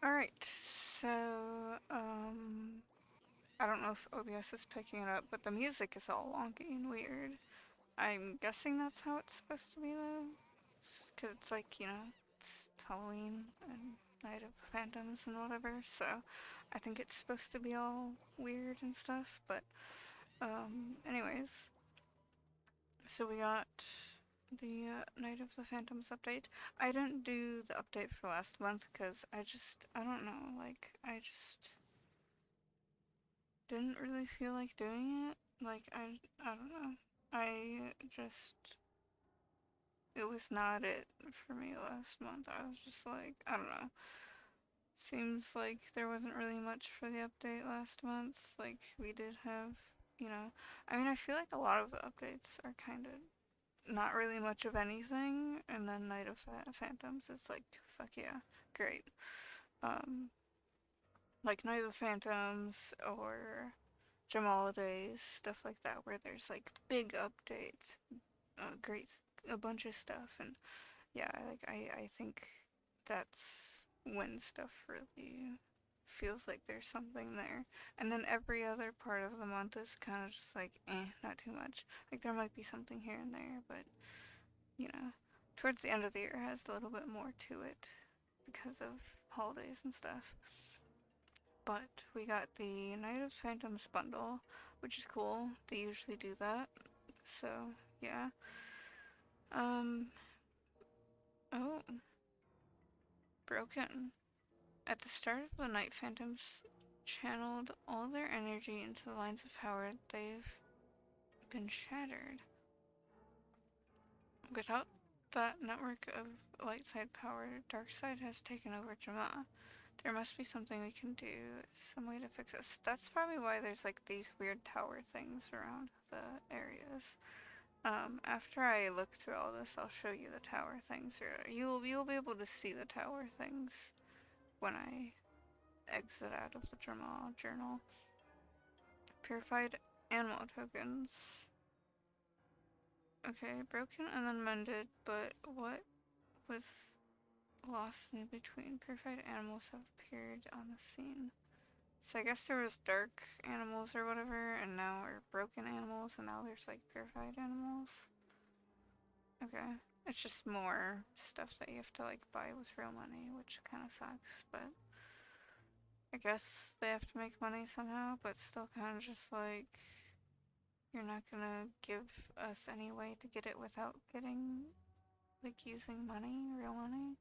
Alright, so, I don't know if OBS is picking it up, but the music is all wonky and weird. I'm guessing that's how it's supposed to be though. Because it's like, it's Halloween and Night of Phantoms and whatever, so I think it's supposed to be all weird and stuff, but, anyways. So we got the Night of the Phantoms update. I didn't do the update for last month because I don't know, like, I just didn't really feel like doing it. Like, I don't know. I just, it was not it for me last month. I was just like, I don't know. Seems like there wasn't really much for the update last month. Like, we did have, I mean, I feel like a lot of the updates are kind of not really much of anything, and then Night of Phantoms is like, fuck yeah, great. Um, like Night of the Phantoms or Jamal Days, stuff like that, where there's like big updates, great, a bunch of stuff, and yeah, like I think that's when stuff really feels like there's something there. And then every other part of the month is kind of just like, not too much. Like there might be something here and there, but you know, towards the end of the year has a little bit more to it because of holidays and stuff. But we got the Night of Phantoms bundle, which is cool. They usually do that. So, yeah. Um, oh, broken. At the start of the night, Phantoms channeled all their energy into the lines of power. They've been shattered. Without that network of light side power, dark side has taken over Jama. There must be something we can do, some way to fix this. That's probably why there's like these weird tower things around the areas. After I look through all this, I'll show you the tower things. Or you'll be able to see the tower things when I exit out of the journal. Purified animal tokens. Okay, broken and then mended, but what was lost in between? Purified animals have appeared on the scene. So I guess there was dark animals or whatever, and now are broken animals, and now there's like purified animals. Okay. It's just more stuff that you have to like buy with real money, which kind of sucks, but I guess they have to make money somehow, but still kind of just like you're not gonna give us any way to get it without getting like using money, real money.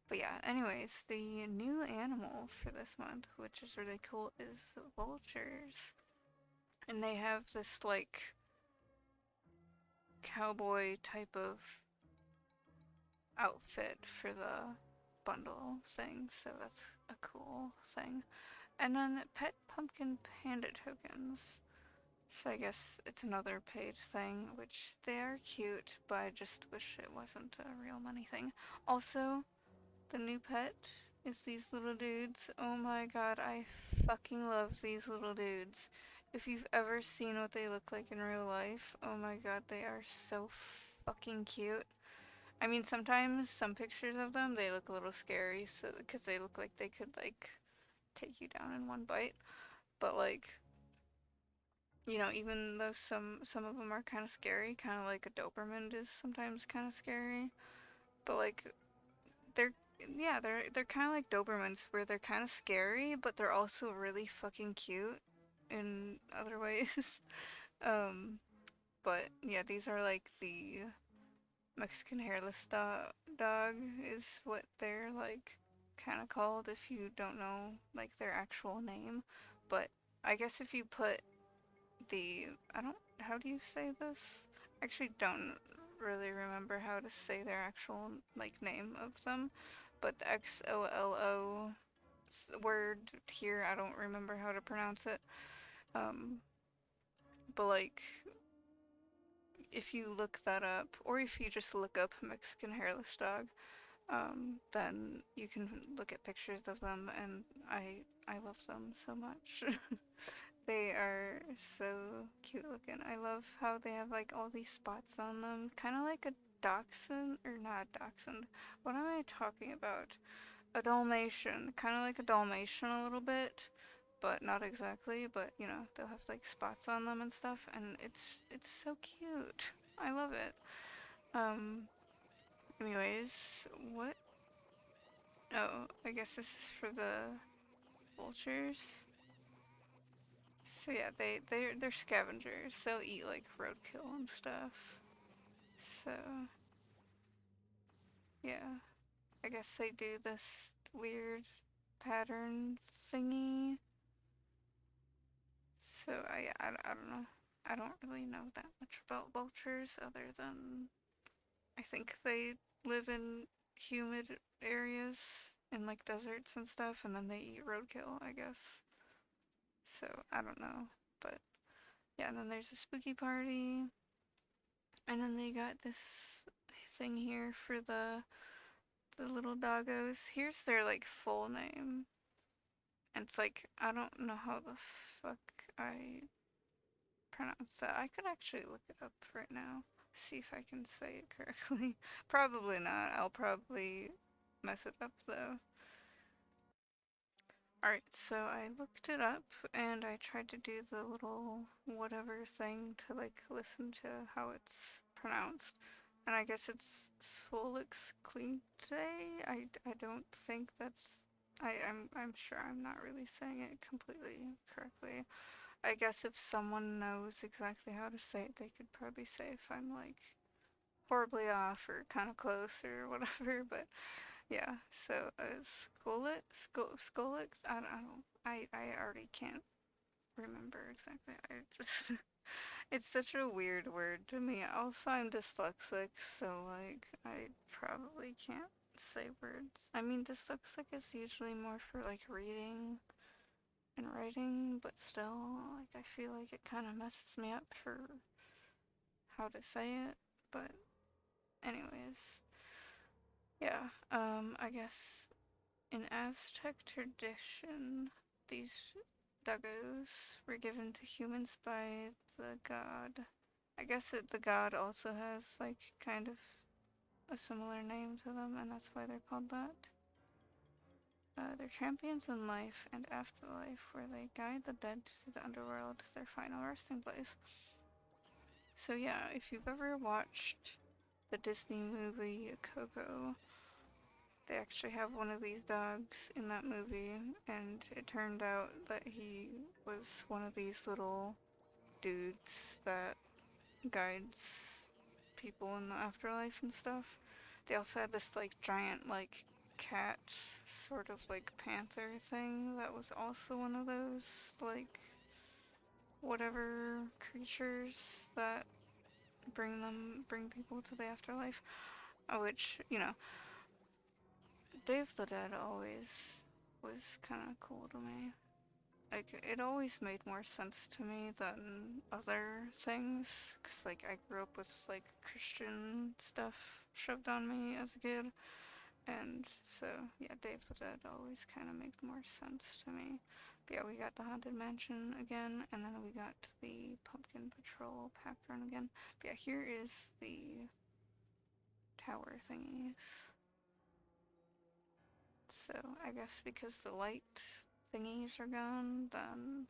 But yeah, anyways, the new animal for this month, which is really cool, is vultures. And they have this like cowboy type of outfit for the bundle thing, so that's a cool thing. And then pet pumpkin panda tokens. So I guess it's another paid thing, which they are cute, but I just wish it wasn't a real money thing. Also, the new pet is these little dudes. Oh my god, I fucking love these little dudes. If you've ever seen what they look like in real life, oh my god, they are so fucking cute. I mean, sometimes some pictures of them they look a little scary, so because they look like they could like take you down in one bite. But like, even though some of them are kind of scary, kind of like a Doberman is sometimes kind of scary. But like, they're yeah, they're kind of like Dobermans, where they're kind of scary, but they're also really fucking cute in other ways. um, but yeah, these are like the Mexican hairless dog is what they're like kind of called if you don't know like their actual name. But I guess if you put the I don't how do you say this? I actually don't really remember how to say their actual like name of them, but the XOLO word here I don't remember how to pronounce it. Um, but like if you look that up, or if you just look up Mexican hairless dog, then you can look at pictures of them, and I love them so much. They are so cute looking. I love how they have like all these spots on them, kind of like a dachshund, or not a dachshund. What am I talking about? a Dalmatian, kind of like a Dalmatian a little bit, but not exactly. But you know, they'll have like spots on them and stuff, and it's so cute. I love it. Um. Anyways, what? Oh, I guess this is for the vultures. So yeah, they're scavengers. They'll eat like roadkill and stuff. So yeah, I guess they do this weird pattern thingy. So I don't know. I don't really know that much about vultures other than I think they live in humid areas in like deserts and stuff, and then they eat roadkill, I guess. So I don't know, but yeah. And then there's a spooky party, and then they got this thing here for the little doggos. Here's their like full name. And it's like I don't know how the fuck I pronounce that. I could actually look it up right now. See if I can say it correctly. Probably not. I'll probably mess it up though. Alright, so I looked it up and I tried to do the little whatever thing to like listen to how it's pronounced. And I guess it's Solix Cliente. I don't think that's I'm sure I'm not really saying it completely correctly. I guess if someone knows exactly how to say it, they could probably say if I'm like horribly off or kind of close or whatever. But yeah, so Skolix. I already can't remember exactly. I just it's such a weird word to me. Also, I'm dyslexic, so like I probably can't say words. I mean, dyslexic is usually more for like reading and writing, but still, like I feel like it kind of messes me up for how to say it. But anyways, yeah. I guess in Aztec tradition, these duggos were given to humans by the god. I guess the god also has like kind of a similar name to them, and that's why they're called that. They're champions in life and afterlife, where they guide the dead to the underworld, their final resting place. So yeah, if you've ever watched the Disney movie Coco, they actually have one of these dogs in that movie, and it turned out that he was one of these little dudes that guides people in the afterlife and stuff. They also had this like giant like cat sort of like panther thing that was also one of those like whatever creatures that bring people to the afterlife. Which, you know, Dave the Dead always was kind of cool to me. Like, it always made more sense to me than other things, because, like, I grew up with, like, Christian stuff shoved on me as a kid, and so, yeah, Dave the Dead always kind of made more sense to me. But yeah, we got the Haunted Mansion again, and then we got the Pumpkin Patrol pack run again. But yeah, here is the tower thingies. So I guess because the light thingies are gone, then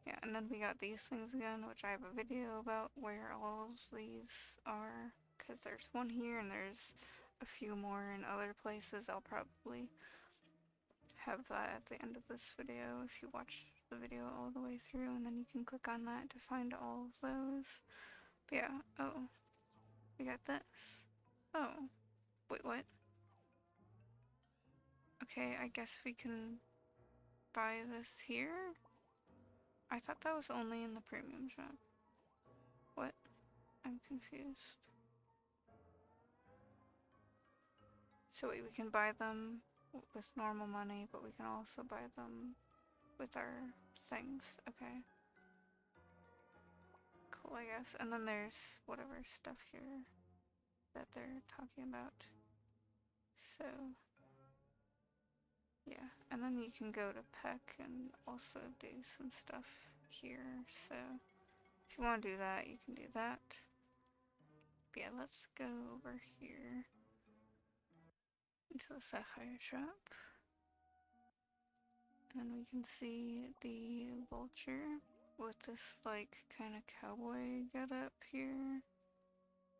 yeah, and then we got these things again, which I have a video about where all of these are, because there's one here and there's a few more in other places. I'll probably have that at the end of this video if you watch the video all the way through, and then you can click on that to find all of those. But yeah, oh, we got this. Oh, wait, what? Okay, I guess we can buy this here? I thought that was only in the premium shop. What? I'm confused. So wait, we can buy them with normal money, but we can also buy them with our things. Okay. Cool, I guess. And then there's whatever stuff here that they're talking about. So, yeah. And then you can go to Peck and also do some stuff here. So, if you want to do that, you can do that. But yeah, let's go over here. into the sapphire trap. And we can see the vulture with this like kind of cowboy getup here.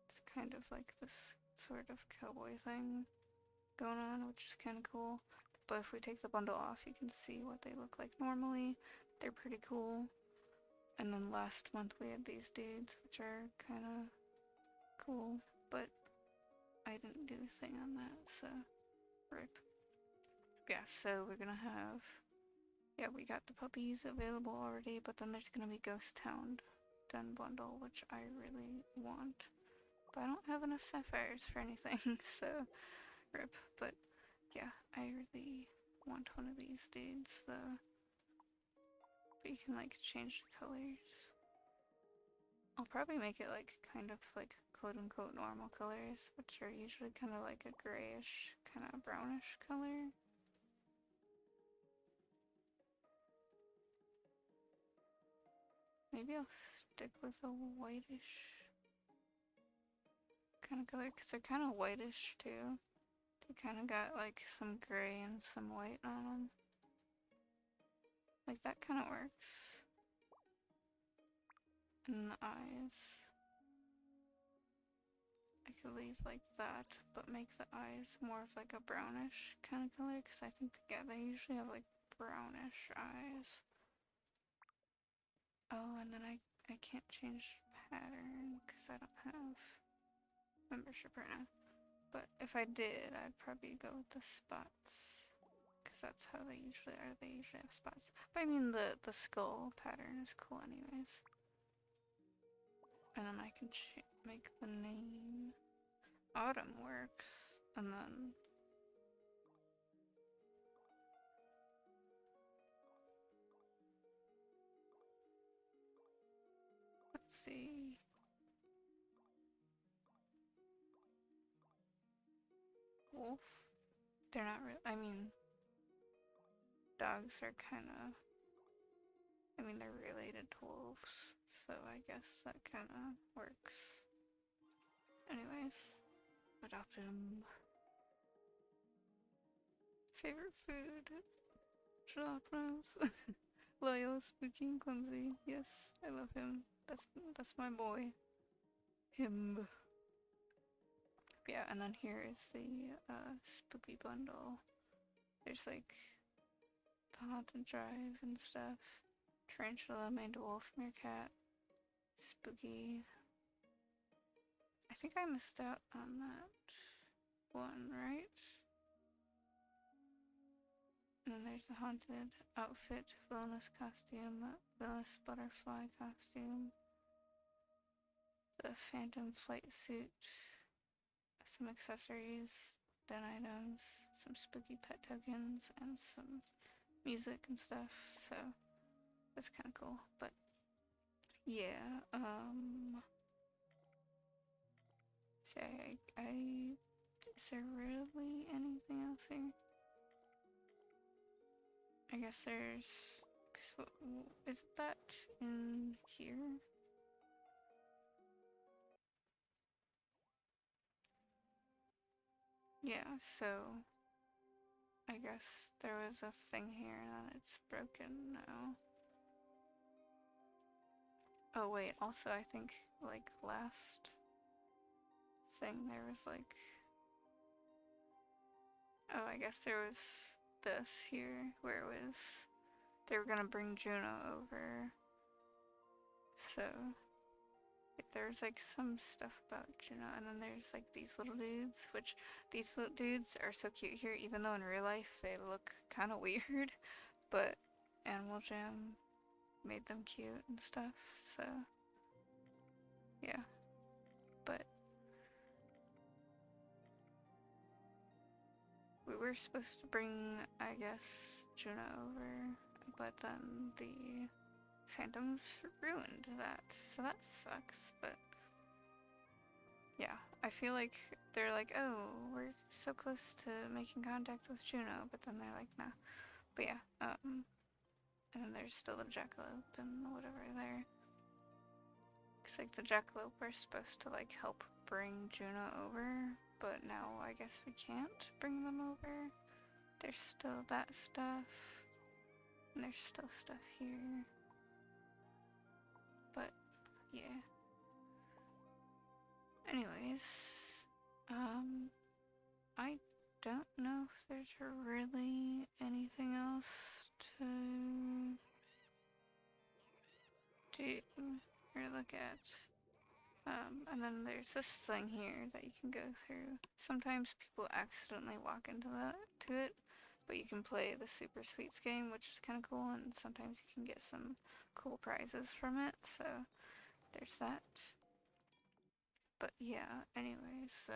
It's kind of like this sort of cowboy thing going on, which is kind of cool. But if we take the bundle off, you can see what they look like normally. They're pretty cool. And then last month we had these dudes, which are kind of cool, but I didn't do a thing on that, so rip. Yeah, so we're gonna have, yeah, we got the puppies available already, but then there's gonna be Ghost Town Den bundle, which I really want. But I don't have enough sapphires for anything, so rip. But yeah, I really want one of these dudes, though. But you can like change the colors. I'll probably make it like kind of like quote unquote normal colors, which are usually kind of like a grayish, kind of brownish color. Maybe I'll stick with a whitish kind of color, because they're kind of whitish too. They kind of got like some gray and some white on them. Like that kind of works. And the eyes, I could leave like that, but make the eyes more of like a brownish kind of color, because I think, yeah, they usually have like brownish eyes. Oh, and then I can't change pattern because I don't have membership right now. But if I did, I'd probably go with the spots, because that's how they usually are. They usually have spots. But I mean, the skull pattern is cool anyways. And then I can make the name. Autumn works, and then let's see. Wolf? They're not really, I mean, dogs are kind of, I mean, they're related to wolves, so I guess that kind of works. Anyways, adopt him. Favorite food? Jalapenos. Loyal, spooky, and clumsy. Yes, I love him. That's my boy. Him. Yeah, and then here is the spooky bundle. There's like the Haunted Drive and stuff. Tarantula, Maned Wolf, Meerkat, Spooky. I think I missed out on that one, right? And then there's the Haunted Outfit, Villainous Costume, Villainous Butterfly Costume, the Phantom Flight Suit, some accessories, den items, some spooky pet tokens, and some music and stuff, so that's kind of cool. But yeah, so is there really anything else here? I guess there's, cause is that in here? Yeah, so I guess there was a thing here and it's broken now. Oh wait, also I think like last thing there was like, oh, I guess there was this here where it was, they were gonna bring Juno over, so there's like some stuff about Juno, and then there's like these little dudes, which these little dudes are so cute here, even though in real life they look kind of weird, but Animal Jam made them cute and stuff, so yeah. But we were supposed to bring, I guess, Juno over, but then the Phantoms ruined that, so that sucks. But yeah, I feel like they're like, oh, we're so close to making contact with Juno, but then they're like, nah. But yeah, and then there's still the Jackalope and whatever there. Cause like the Jackalope are supposed to like help bring Juno over, but now I guess we can't bring them over. There's still that stuff, and there's still stuff here. But, yeah. Anyways, I don't know if there's really anything else to do or look at. And then there's this thing here that you can go through. Sometimes people accidentally walk into it, but you can play the Super Sweets game, which is kind of cool, and sometimes you can get some cool prizes from it, so there's that. But yeah, anyway, so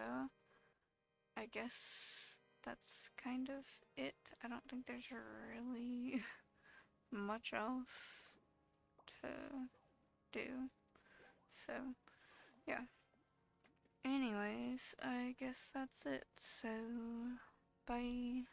I guess that's kind of it. I don't think there's really much else to do, so yeah. Anyways, I guess that's it, so bye.